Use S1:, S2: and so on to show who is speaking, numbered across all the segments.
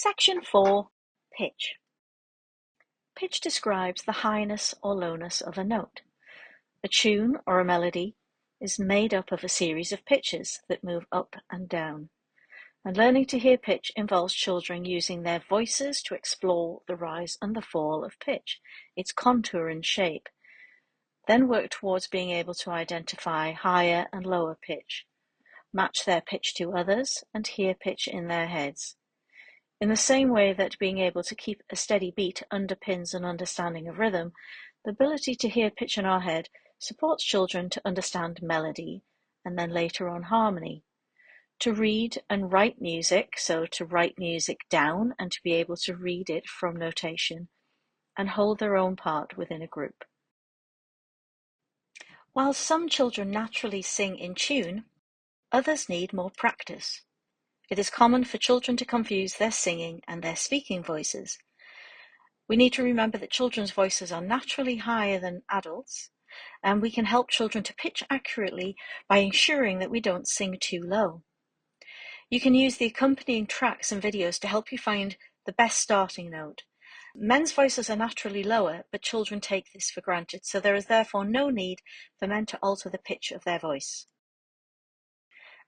S1: Section 4. Pitch. Pitch describes the highness or lowness of a note. A tune or a melody is made up of a series of pitches that move up and down. And learning to hear pitch involves children using their voices to explore the rise and the fall of pitch, its contour and shape. Then work towards being able to identify higher and lower pitch, match their pitch to others, and hear pitch in their heads. In the same way that being able to keep a steady beat underpins an understanding of rhythm, the ability to hear pitch in our head supports children to understand melody and then later on harmony. To read and write music, so to write music down and to be able to read it from notation, and hold their own part within a group. While some children naturally sing in tune, others need more practice. It is common for children to confuse their singing and their speaking voices. We need to remember that children's voices are naturally higher than adults, and we can help children to pitch accurately by ensuring that we don't sing too low. You can use the accompanying tracks and videos to help you find the best starting note. Men's voices are naturally lower, but children take this for granted, so there is therefore no need for men to alter the pitch of their voice.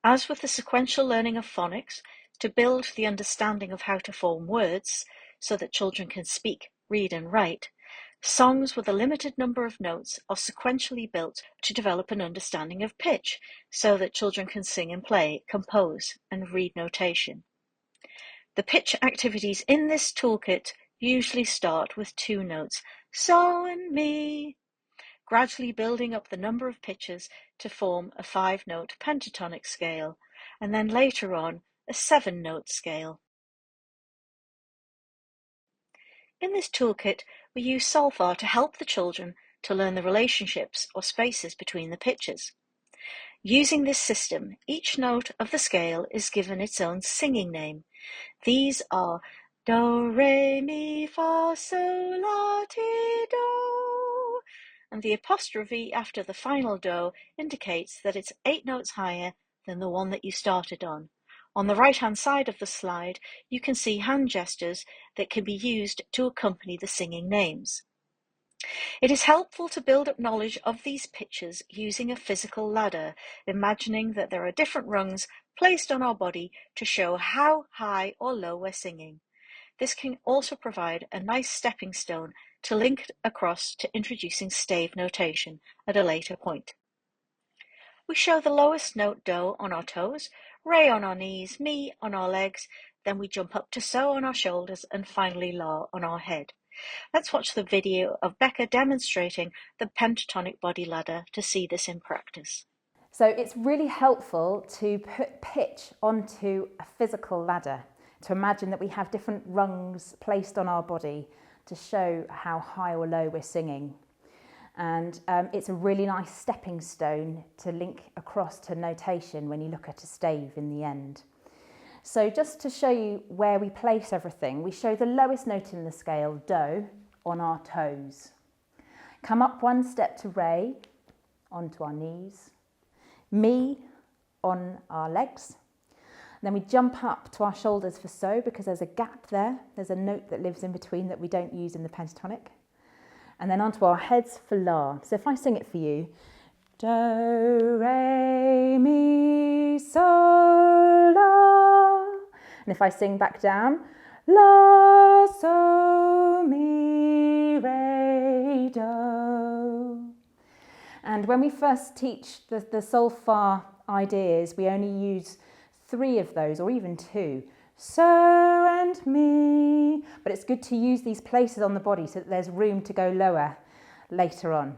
S1: As with the sequential learning of phonics, to build the understanding of how to form words so that children can speak, read and write, songs with a limited number of notes are sequentially built to develop an understanding of pitch so that children can sing and play, compose and read notation. The pitch activities in this toolkit usually start with 2 notes, so and me, gradually building up the number of pitches to form a 5-note pentatonic scale, and then later on a 7-note scale. In this toolkit, we use solfa to help the children to learn the relationships or spaces between the pitches. Using this system, each note of the scale is given its own singing name. These are do, re, mi, fa, sol, la, ti, do, and the apostrophe after the final do indicates that it's 8 notes higher than the one that you started on. On the right-hand side of the slide, you can see hand gestures that can be used to accompany the singing names. It is helpful to build up knowledge of these pitches using a physical ladder, imagining that there are different rungs placed on our body to show how high or low we're singing. This can also provide a nice stepping stone to link across to introducing stave notation at a later point. We show the lowest note do on our toes, re on our knees, mi on our legs, then we jump up to so on our shoulders, and finally la on our head. Let's watch the video of Becca demonstrating the pentatonic body ladder to see this in practice.
S2: So it's really helpful to put pitch onto a physical ladder, to imagine that we have different rungs placed on our body to show how high or low we're singing. And it's a really nice stepping stone to link across to notation when you look at a stave in the end. So just to show you where we place everything, we show the lowest note in the scale, do, on our toes. Come up 1 step to re, onto our knees, mi, on our legs. Then we jump up to our shoulders for so, because there's a gap there. There's a note that lives in between that we don't use in the pentatonic. And then onto our heads for la. So if I sing it for you, do, re, mi, sol, la. And if I sing back down, la, so, mi, re, do. And when we first teach the solfa ideas, we only use 3 of those, or even 2. So and me. But it's good to use these places on the body so that there's room to go lower later on.